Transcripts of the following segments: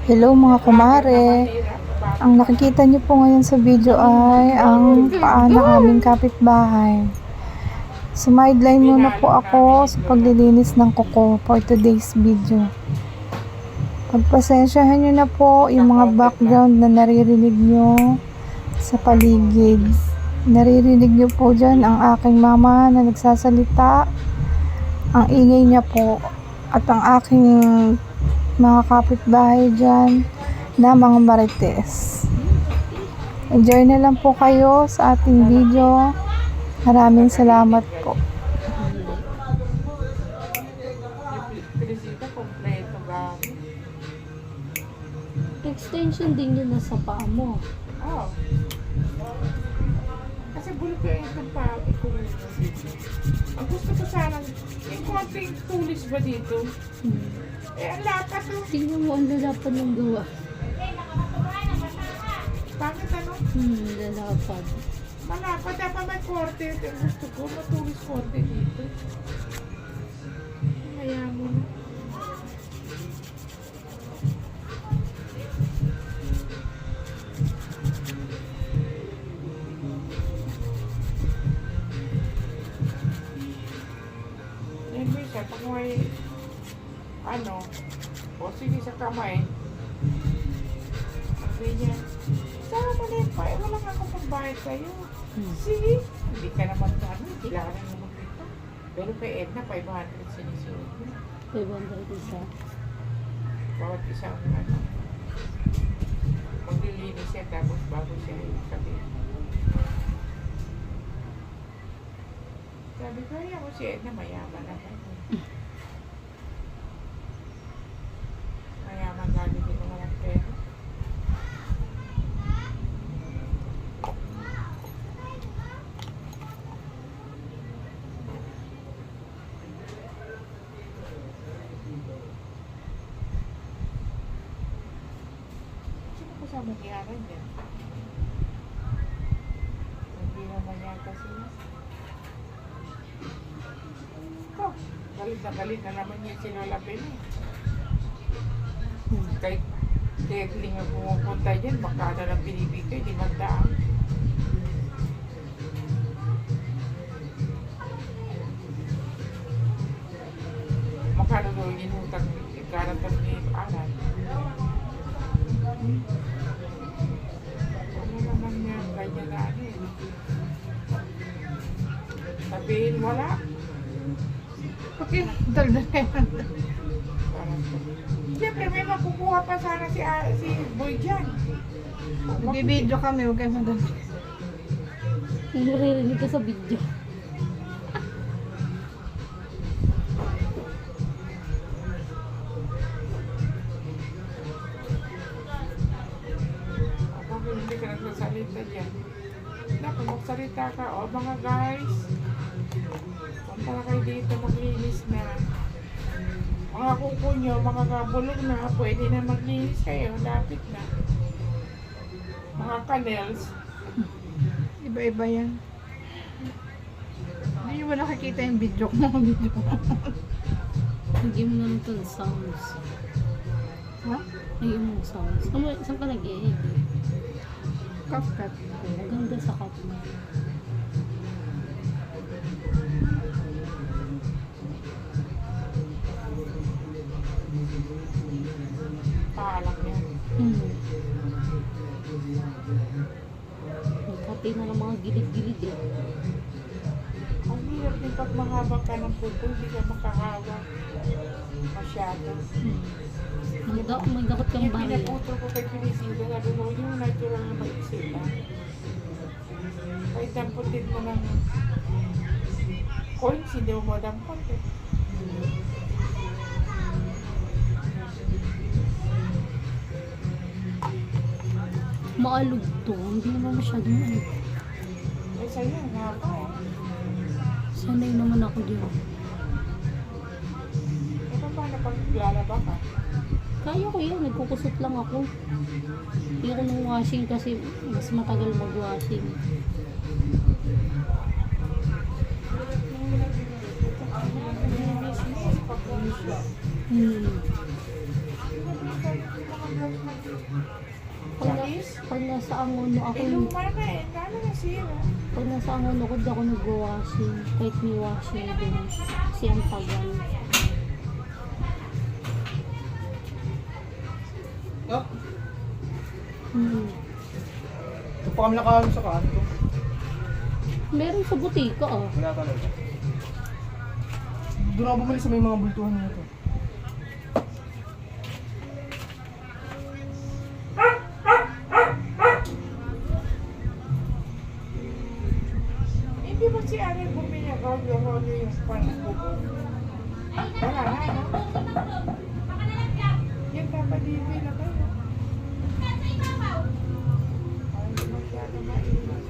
Hello mga kumare. Ang nakikita niyo po ngayon sa video ay ang paa ng aming kapitbahay. Sumideline muna po ako sa paglilinis ng kuko for today's video. Pagpasensyahan niyo na po yung mga background na naririnig niyo sa paligid. Naririnig niyo po dyan ang aking mama na nagsasalita. Ang ingay niya po at ang aking mga kapitbahay dyan na mga marites. Enjoy na lang po kayo sa ating video. Maraming salamat po. Extension din yun nasa paa mo. Oo. Kasi bulok ko yung paa ko. Ang gusto ko sana, yung konting tulis ba dito? Ang lapat to. Tingnan mo ang lalapan ng gawa. Bakit ano? Lalapan. Malapad, dapat may korte. Ang gusto ko, matulis korte dito. Kaya mo na. Yan minsan, pag may ano, o sige sa kamay, sabi niya, sama mo na pa, wala nga akong pagbayad sa'yo. Sige, hindi ka naman na ano, kailangan mo makita. Pero kay Edna, 500 sinisuot niya. 500 isa. Bawat isang ano, maglilinis siya tapos bago siya sabi. Sabi ko, ako si Edna, mayaman naman. Mayaman lagi din naman ang pera. Sino kasama ni Aaron yan? Hindi naman yata sila. Oh, galit na naman niya sinulapin eh. Kahit Ketling ang pumupunta dyan, baka na lang binibigay, 500. Makano doon inutang, ikaratan ni Alan. Ano naman yan, ganyan na ano eh. Sabihin wala. Okay, dalda na yan. Siyempre may makukuha pa sana si Boy dyan. Nagbibideo kami, huwag kayo madali. Naririnig ka sa video. Bakit hindi ka nagsasalita dyan? Dapat magsalita ka. O mga guys, punta na kayo dito, maglinis na. Mga kuko nyo, mga kabulog na, pwede na maglinis kayo, lapit na. Mga kanels, Iba-iba yan. Hindi mo nakikita yung video ko, mga video ko. Lagyan mo na nito ng sounds. Ha? Lagyan mo ng sounds. Saan ka nag-edit? CapCut. Maganda sa cut mo. paalam yan. Pati na ng mga gilid-gilid eh. Ang hirap din pag mahaba ka ng kuko, hindi ka makahawak masyado. May dapat kang Yung baril. pinaputol ko kay Pinisita, sabi ko, yung natural na maiksi lang. Kahit damputin mo ng coins, hindi mo madampot eh. Maalog to. Hindi naman masyadong ano. Eh sa'yo, ang haba eh. Sanay naman ako dyan. Eh paano pag lalaba ka? Kaya ko yan. Nagkukusot lang ako. Hindi ako nung washing kasi mas matagal mag-washing. Pag Hmm. mga Angono ako, Eh, luma na eh. Lalo na sira. pag nasa Angono ko, di ako nag-washing. Kahit may washing din. Kasi ang tagal. Ah, Hmm. pa kami nakaano sa kanto. Meron sa butika ah. Wala talaga. Doon ako bumalik sa may mga bultuhan nito. Hindi ba si Ari bumili ako yung panagbubo? Wala na, no? Yan dapat dito na kayo. Ay, masyado mainit.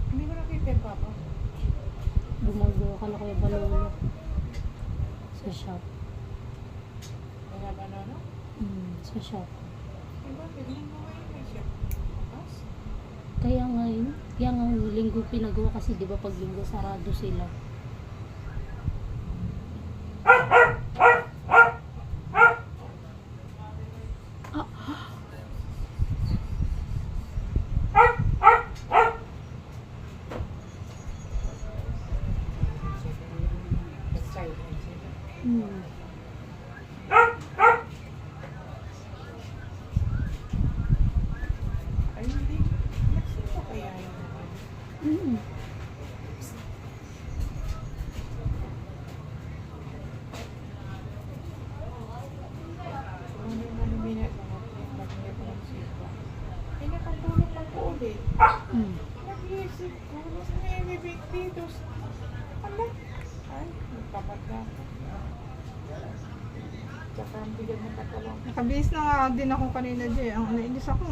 Hindi ko nakita yung papa. Gumagawa ka na kaya balolo. Sa shop. Wala ba na, no? Sa shop. Diba, tignan mo ngayon may siya. Tapos, Kaya nga linggo pinagawa kasi di ba pag linggo sarado sila. excited sila. Hmm. Ay, hindi. Nagsino kaya yun? Mm. Ano yung minat mo? Bakit ko nagsipa? Eh, nakatulog ako ulit. Mm. Nag-iisip ko, mas may bibig dito. Ano? Ay, nagpapagda ko. Tsaka ang bigat ng katawan. Nakabihis na nga din ako kanina, Jay. Ang nainis ako.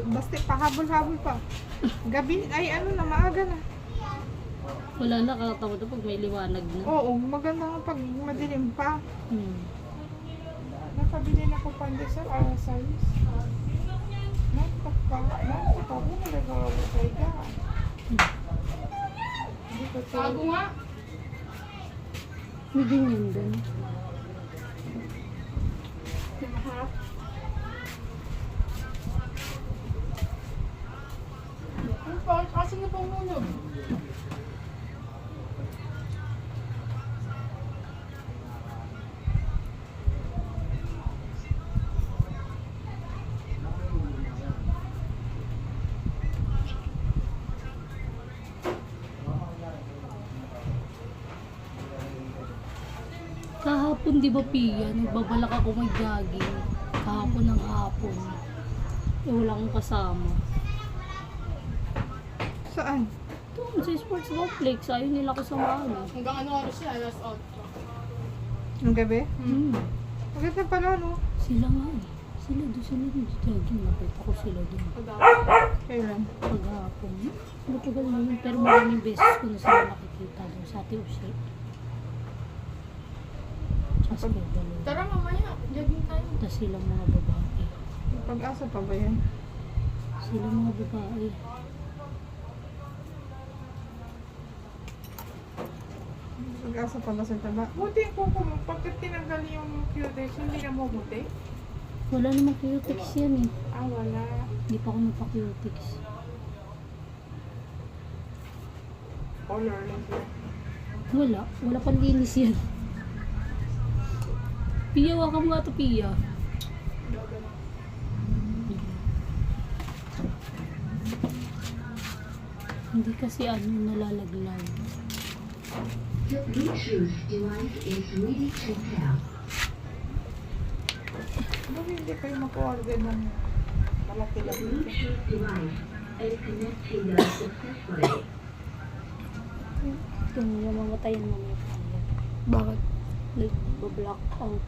Basta pahabol-habol pa. Gabi, ay ano na, maaga na. Wala na kakatawa to pag may liwanag na. Oo, maganda nga pag madilim pa. Hmm. Nakabili na ko pandesal, alas 6. Napaka mo nalagawa sa ika. Hindi ko tago nga. May ganyan din. Kasi nga pang nulog. Kahapon di ba Pia, nagbabalak ako mag-jogging. Kahapon ng hapon. Eh wala akong kasama. Saan? Doon sa sports complex, ayaw nila ko samahan. Hanggang ano oras siya? Alas 8. Nung gabi? Hmm. Maganda pala, no? Sila nga eh. Sila doon jogging. Nakita ko sila doon. Kailan? Paghapon. Matagal na yun. Pero maraming beses ko na sila nakikita doon sa Ate Usi. Tsaka sa Pedalo. Tara mamaya, jogging tayo. Tapos silang mga babae. Pag-asa pa ba yan? Silang mga babae. Pag-asa pa ba sa taba? Buti yung kuko mo, pagka tinanggal yung cutex, hindi na mo buti? Wala namang cutex yan eh. Ah, wala. Hindi pa ako nagpa-cutex. Colorless yan. Wala. Wala pang linis yan. Pia, waka mo nga ito, Pia. Hindi kasi nalalaglag. The Bluetooth device is ready to pair. Bakit hindi kayo mag-order ng malaki-laki? Bluetooth device and connecting them successfully. Kung namamatay ang mga tayo. Bakit? Nag-block out.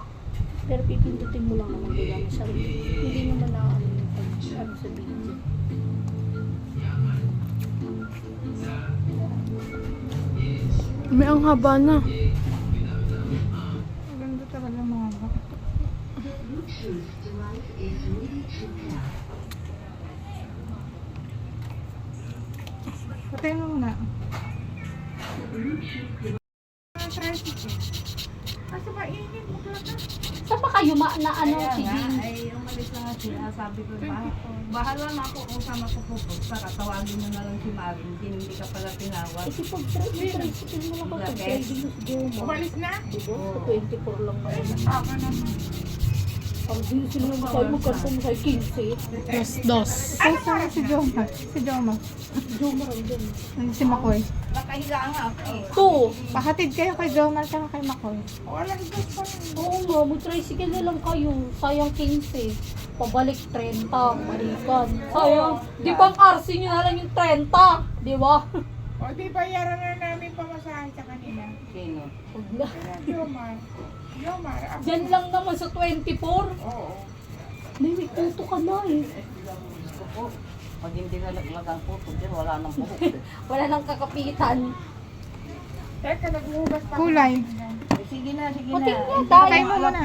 Pero pipindutin mo lang naman diba na sarili. Hindi naman na ano sa video. May ang haba na. Ganda talaga mga bak. Bluetooth device is ready to pair. Patay mo muna. Asa ba init mo ka? Saan pa kayo na ano si Jing? Ay, umalis na nga sila. Sabi ko, bahala na ako kung saan ako pupunta. Tawagin mo na lang si Marin. Hindi ka pala tinawag. Kasi pag tricycle mo lang ba pag driving mo si Joma? Umalis na? Diba? 24 lang naman. Ako naman. Ang din sila naman sa'yo magkarton sa'yo 15. Dos. Ay, sorry si Joma. Si Joma. Joma rin din. Ano si Makoy? Nakahiga nga ako eh. 2. Pahatid kayo kay Joma at kay Makoy. Walang gas pa rin. Oo nga, mag-tricycle na lang kayo. Sayang 15. Pabalik 30. Balikan. Sayang. Di ba ang RC nyo na lang yung 30? Di ba? O di bayaran na namin pamasahe sa kanila. Sino? Huwag na. Yomar. Yomar. Ako. Diyan lang naman sa 24. Oo. May puto ka na eh. Gusto ko. Pag hindi na naglagang puto dyan, wala nang buhok eh. Wala nang kakapitan. Teka, naghuhugas pa. Kulay. Eh, sige na, sige na. Pati nga Patay tayo. mo muna.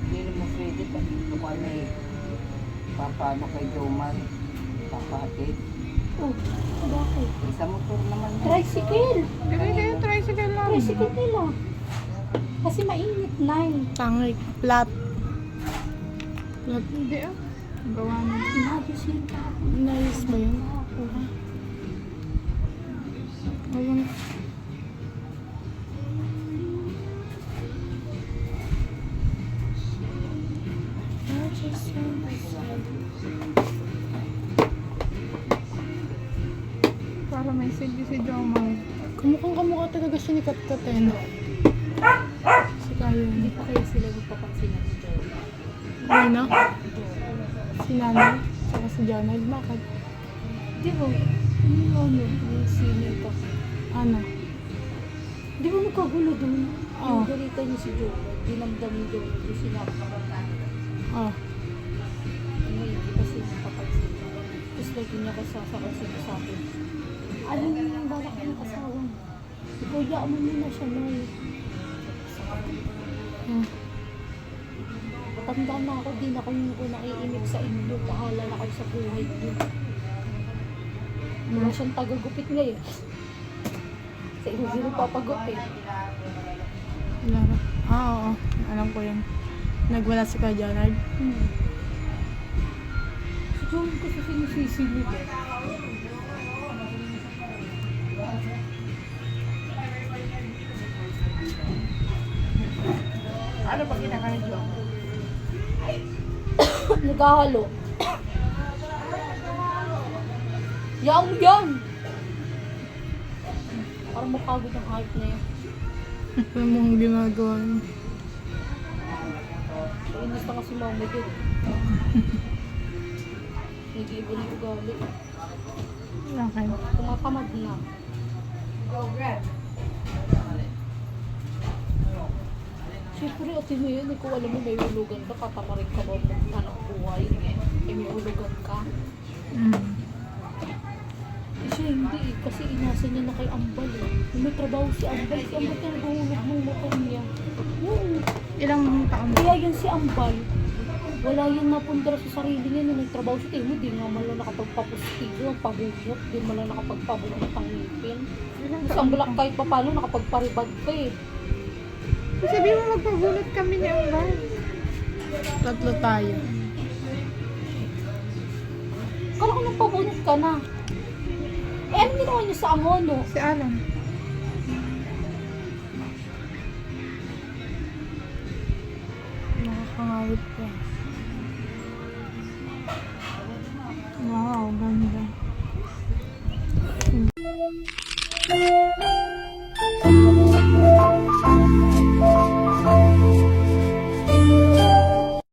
Hindi mo pwede pa dito kami. Paano kay Joman? Papahatid. Oh, bakit? Isa motor naman yan. Tricycle. Dili kayo tricycle lang. Tricycle nila. Kasi mainit na eh. Tangik. Flat. Flat. Hindi ah. Gawa na. Inagos yung tao. Nice ba yun? Ayun. Para may sige si Jomar. Kamukhang kamukha talaga siya ni Katkat eh. No? Si Kayo. Hindi pa kayo sila magpapansin ng Joy. Ano? Si Nanay. Saka si Janay. Bakit? Di ba? Ano? Yung senior pa. Ano? Di ba nagkagulo doon? Oo. Yung galita niya si Joy. Dinamdam ni Joy. Yung sinabi. Oh. Ano hindi kasi napapansin. Tapos lagi niya kasasakal sinasabi. Alam niyo yung balak ng asawa mo. Ikaw yaman mo na siya na eh. Hmm. Matanda na ako, di na kayo ko naiinip sa inyo. Bahala na kayo sa buhay niyo. Wala siyang tagagupit ngayon. Sa inyo sino papagupit. Wala na. Oo. Alam ko yun. Nagwala si Kuya Janard. Si John kasi sinisisilip eh. Ano ba kinakain niyo? Naghahalo. Yang yan! Parang mapagod ang hype na yan. Alam mo ang ginagawa niya. Inis na kasi mama din. Nag-iiba na ugali. Okay. Tumatamad na. Siyempre, ate mo yun, kung alam mo may hulugan ka, katamarin ka ba ng anak buhay? Eh, may hulugan ka. Mm. Eh, siya hindi eh, kasi inasa niya na kay Ambal eh. May trabaho si Ambal na naghuhulog ng motor niya. Oo. Ilang taon? Kaya yun si Ambal, wala yun napundara sa sarili niya na nagtrabaho siya. Tingnan mo, di nga man lang nakapagpapustigo, ang pabunot, di man lang nakapagpabunot ang ngipin. Kasi ang bulak kahit pa paano, nakapagparibad ka eh. Sabi mo magpabunot kami ni Ambar. Tatlo tayo. Kala ko nagpabunot ka na. Eh, ano ginawa niyo sa Angono? Si Alan. Nakakangawit pa. Wow, ganda.